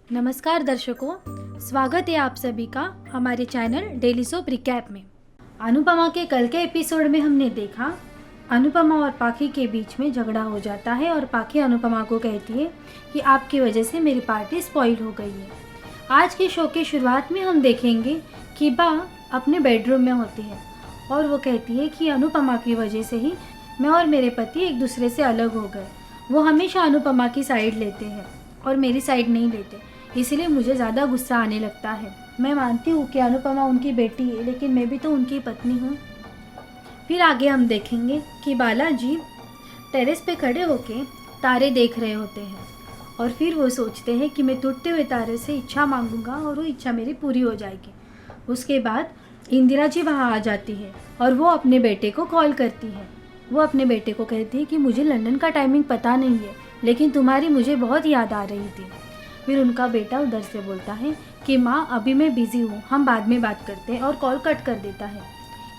नमस्कार दर्शकों, स्वागत है आप सभी का हमारे चैनल डेली सोप रिकैप में। अनुपमा के कल के एपिसोड में हमने देखा अनुपमा और पाखी के बीच में झगड़ा हो जाता है और पाखी अनुपमा को कहती है कि आपकी वजह से मेरी पार्टी स्पॉइल हो गई है। आज के शो की शुरुआत में हम देखेंगे कि बा अपने बेडरूम में होती है और वो कहती है कि अनुपमा की वजह से ही मैं और मेरे पति एक दूसरे से अलग हो गए। वो हमेशा अनुपमा की साइड लेते हैं और मेरी साइड नहीं लेते, इसलिए मुझे ज़्यादा गुस्सा आने लगता है। मैं मानती हूँ कि अनुपमा उनकी बेटी है, लेकिन मैं भी तो उनकी पत्नी हूँ। फिर आगे हम देखेंगे कि बालाजी टेरेस पे खड़े होके तारे देख रहे होते हैं और फिर वो सोचते हैं कि मैं टूटते हुए तारे से इच्छा मांगूंगा और वो इच्छा मेरी पूरी हो जाएगी। उसके बाद इंदिरा जी वहाँ आ जाती है और वो अपने बेटे को कॉल करती है। वो अपने बेटे को कहती है कि मुझे लंदन का टाइमिंग पता नहीं है, लेकिन तुम्हारी मुझे बहुत याद आ रही थी। फिर उनका बेटा उधर से बोलता है कि माँ अभी मैं बिज़ी हूँ, हम बाद में बात करते हैं, और कॉल कट कर देता है।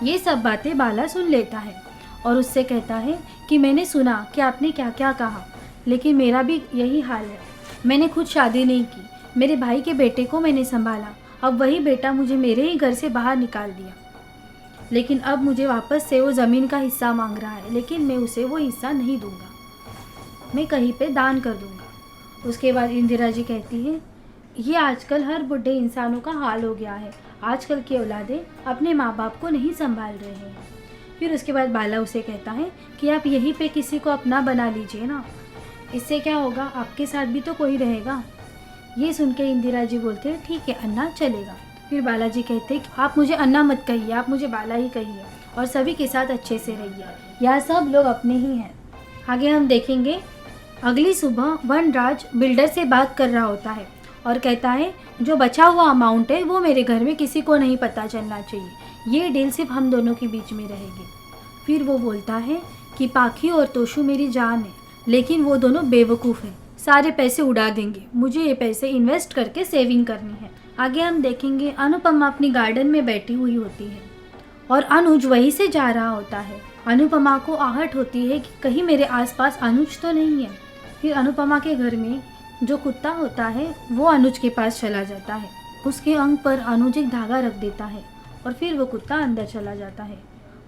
ये सब बातें बाला सुन लेता है और उससे कहता है कि मैंने सुना कि आपने क्या क्या कहा, लेकिन मेरा भी यही हाल है। मैंने खुद शादी नहीं की, मेरे भाई के बेटे को मैंने संभाला, अब वही बेटा मुझे मेरे ही घर से बाहर निकाल दिया, लेकिन अब मुझे वापस से वो ज़मीन का हिस्सा मांग रहा है, लेकिन मैं उसे वो हिस्सा नहीं दूंगा, मैं कहीं पे दान कर दूंगा। उसके बाद इंदिरा जी कहती है ये आजकल हर बुढ़े इंसानों का हाल हो गया है, आजकल की औलादें अपने माँ बाप को नहीं संभाल रहे हैं। फिर उसके बाद बाला उसे कहता है कि आप यहीं पे किसी को अपना बना लीजिए ना, इससे क्या होगा, आपके साथ भी तो कोई रहेगा। ये सुन के इंदिरा जी बोलते हैं ठीक है अन्ना, चलेगा। फिर बालाजी कहते हैं कि आप मुझे अन्ना मत कहिए, आप मुझे बाला ही कहिए और सभी के साथ अच्छे से रहिए, यहाँ सब लोग अपने ही हैं। आगे हम देखेंगे अगली सुबह वनराज बिल्डर से बात कर रहा होता है और कहता है जो बचा हुआ अमाउंट है वो मेरे घर में किसी को नहीं पता चलना चाहिए, ये डील सिर्फ हम दोनों के बीच में रहेगी। फिर वो बोलता है कि पाखी और तोशु मेरी जान है, लेकिन वो दोनों बेवकूफ़ हैं, सारे पैसे उड़ा देंगे, मुझे ये पैसे इन्वेस्ट करके सेविंग करनी है। आगे हम देखेंगे अनुपमा अपनी गार्डन में बैठी हुई होती है और अनुज वहीं से जा रहा होता है। अनुपमा को आहट होती है कि कहीं मेरे आसपास अनुज तो नहीं है। फिर अनुपमा के घर में जो कुत्ता होता है वो अनुज के पास चला जाता है, उसके अंग पर अनुज एक धागा रख देता है और फिर वो कुत्ता अंदर चला जाता है।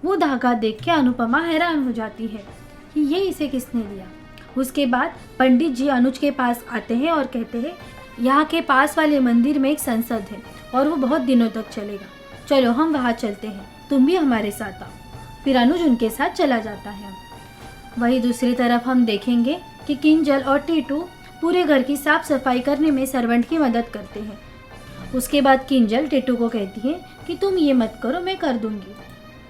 वो धागा देख के अनुपमा हैरान हो जाती है कि ये इसे किसने दिया। उसके बाद पंडित जी अनुज के पास आते हैं और कहते हैं यहाँ के पास वाले मंदिर में एक संसद है और वो बहुत दिनों तक चलेगा, चलो हम वहाँ चलते हैं, तुम भी हमारे साथ आओ। फिर अनुज उनके साथ चला जाता है। वही दूसरी तरफ हम देखेंगे कि किंजल और टीटू पूरे घर की साफ सफाई करने में सर्वेंट की मदद करते हैं। उसके बाद किंजल टीटू को कहती है कि तुम ये मत करो, मैं कर दूंगी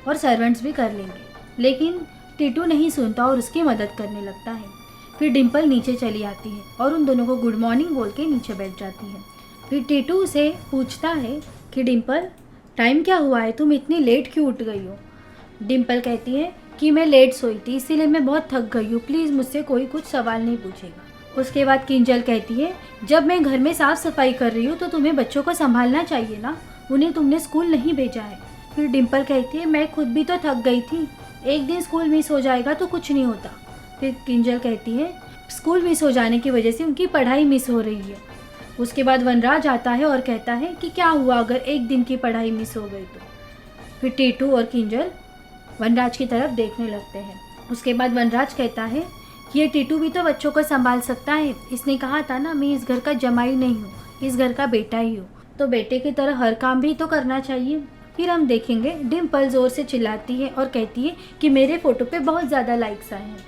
और सर्वेंट्स भी कर लेंगे, लेकिन टीटू नहीं सुनता और उसकी मदद करने लगता है। फिर डिम्पल नीचे चली आती है और उन दोनों को गुड मॉर्निंग बोल के नीचे बैठ जाती है। फिर टीटू से पूछता है कि डिम्पल टाइम क्या हुआ है, तुम इतनी लेट क्यों उठ गई हो। डिम्पल कहती है कि मैं लेट सोई थी, इसीलिए मैं बहुत थक गई हूँ, प्लीज़ मुझसे कोई कुछ सवाल नहीं पूछेगा। उसके बाद किंजल कहती है जब मैं घर में साफ़ सफाई कर रही हूँ तो तुम्हें बच्चों को संभालना चाहिए ना, उन्हें तुमने स्कूल नहीं भेजा है। फिर डिम्पल कहती है मैं खुद भी तो थक गई थी, एक दिन स्कूल मिस हो जाएगा तो कुछ नहीं होता। फिर किंजल कहती है स्कूल मिस हो जाने की वजह से उनकी पढ़ाई मिस हो रही है। उसके बाद वनराज आता है और कहता है कि क्या हुआ अगर एक दिन की पढ़ाई मिस हो गई तो। फिर टीटू और किंजल वनराज की तरफ देखने लगते हैं। उसके बाद वनराज कहता है कि ये टीटू भी तो बच्चों को संभाल सकता है, इसने कहा था ना मैं इस घर का जमाई नहीं हूँ, इस घर का बेटा ही हूँ, तो बेटे की तरह हर काम भी तो करना चाहिए। फिर हम देखेंगे डिम्पल ज़ोर से चिल्लाती है और कहती है कि मेरे फ़ोटो पे बहुत ज़्यादा लाइक्स आए हैं।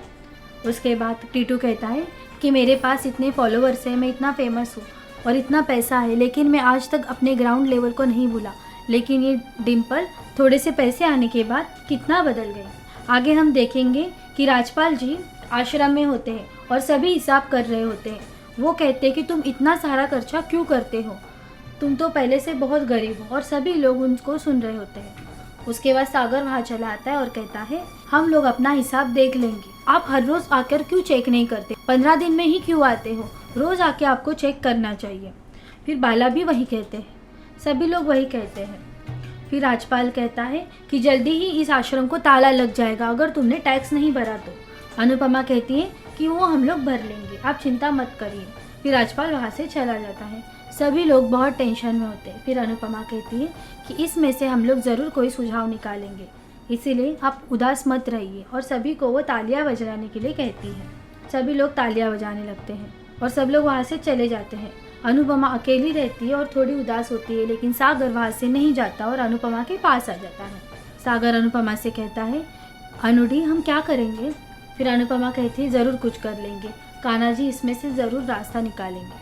उसके बाद टीटू कहता है कि मेरे पास इतने फॉलोअर्स हैं, मैं इतना फेमस हूँ और इतना पैसा है, लेकिन मैं आज तक अपने ग्राउंड लेवल को नहीं भूला, लेकिन ये डिम्पल थोड़े से पैसे आने के बाद कितना बदल गई। आगे हम देखेंगे कि राजपाल जी आश्रम में होते हैं और सभी हिसाब कर रहे होते हैं। वो कहते हैं कि तुम इतना सारा खर्चा क्यों करते हो, तुम तो पहले से बहुत गरीब हो, और सभी लोग उनको सुन रहे होते हैं। उसके बाद सागर वहाँ चला आता है और कहता है हम लोग अपना हिसाब देख लेंगे, आप हर रोज़ आकर क्यों चेक नहीं करते, 15 दिन में ही क्यों आते हो, रोज़ आके आपको चेक करना चाहिए। फिर बाला भी वही कहते हैं, सभी लोग वही कहते हैं। फिर राजपाल कहता है कि जल्दी ही इस आश्रम को ताला लग जाएगा अगर तुमने टैक्स नहीं भरा तो। अनुपमा कहती है कि वो हम लोग भर लेंगे, आप चिंता मत करिए। फिर राजपाल वहाँ से चला जाता है। सभी लोग बहुत टेंशन में होते हैं। फिर अनुपमा कहती है कि इसमें से हम लोग ज़रूर कोई सुझाव निकालेंगे, इसीलिए आप उदास मत रहिए। और सभी को वो तालियां बजाने के लिए कहती है। सभी लोग तालियां बजाने लगते हैं और सब लोग वहाँ से चले जाते हैं। अनुपमा अकेली रहती है और थोड़ी उदास होती है, लेकिन सागर वहाँ से नहीं जाता और अनुपमा के पास आ जाता है। सागर अनुपमा से कहता है, अनुडी हम क्या करेंगे? फिर अनुपमा कहती है, ज़रूर कुछ कर लेंगे, कान्हा जी इसमें से ज़रूर रास्ता निकालेंगे।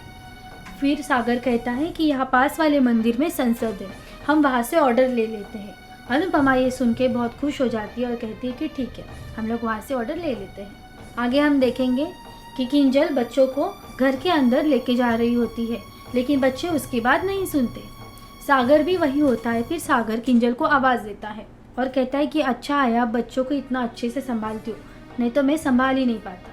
फिर सागर कहता है कि यहाँ पास वाले मंदिर में संसद है, हम वहाँ से ऑर्डर ले लेते हैं। अनुपमा ये सुन के बहुत खुश हो जाती है और कहती है कि ठीक है, हम लोग वहाँ से ऑर्डर ले लेते हैं। आगे हम देखेंगे कि किंजल बच्चों को घर के अंदर लेके जा रही होती है, लेकिन बच्चे उसकी बात नहीं सुनते। सागर भी वही होता है। फिर सागर किंजल को आवाज़ देता है और कहता है कि अच्छा आया, आप बच्चों को इतना अच्छे से संभालती हो, नहीं तो मैं संभाल ही नहीं पाता।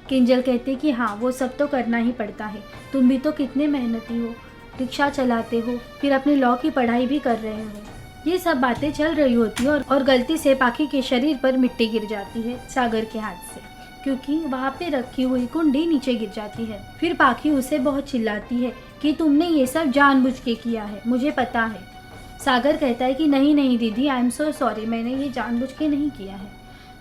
किंजल कहती है कि हाँ, वो सब तो करना ही पड़ता है, तुम भी तो कितने मेहनती हो, रिक्शा चलाते हो, फिर अपने लॉ की पढ़ाई भी कर रहे हो। ये सब बातें चल रही होती है और गलती से पाखी के शरीर पर मिट्टी गिर जाती है सागर के हाथ से, क्योंकि वहाँ पे रखी हुई कुंडी नीचे गिर जाती है। फिर पाखी उसे बहुत चिल्लाती है कि तुमने ये सब जानबूझ के किया है, मुझे पता है। सागर कहता है कि नहीं नहीं दीदी, आई एम सो सॉरी, मैंने ये जानबूझ के नहीं किया है।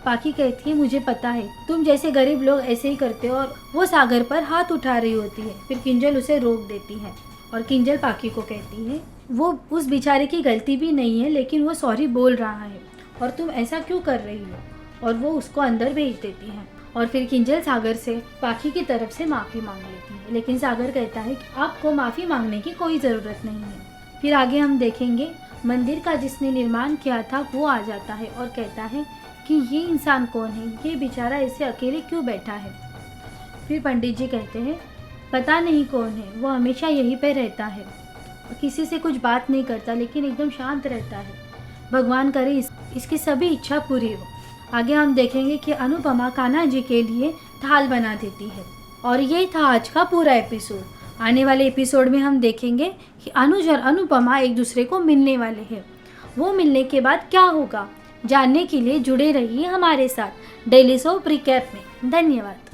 पाखी कहती है, मुझे पता है, तुम जैसे गरीब लोग ऐसे ही करते हो। और वो सागर पर हाथ उठा रही होती है। फिर किंजल उसे रोक देती है और किंजल पाखी को कहती है, वो उस बेचारे की गलती भी नहीं है, लेकिन वो सॉरी बोल रहा है और तुम ऐसा क्यों कर रही हो। और वो उसको अंदर भेज देती है। और फिर किंजल सागर से पाखी की तरफ से माफ़ी मांग लेती है, लेकिन सागर कहता है कि आपको माफ़ी मांगने की कोई ज़रूरत नहीं है। फिर आगे हम देखेंगे मंदिर का जिसने निर्माण किया था वो आ जाता है और कहता है कि ये इंसान कौन है, ये बेचारा ऐसे अकेले क्यों बैठा है। फिर पंडित जी कहते हैं, पता नहीं कौन है, वो हमेशा यहीं पे रहता है, किसी से कुछ बात नहीं करता, लेकिन एकदम शांत रहता है, भगवान करे इसकी सभी इच्छा पूरी हो। आगे हम देखेंगे कि अनुपमा कान्हा जी के लिए थाल बना देती है। और ये था आज का पूरा एपिसोड। आने वाले एपिसोड में हम देखेंगे कि अनुज और अनुपमा एक दूसरे को मिलने वाले हैं। वो मिलने के बाद क्या होगा, जानने के लिए जुड़े रहिए हमारे साथ डेली सोप रिकैप में। धन्यवाद।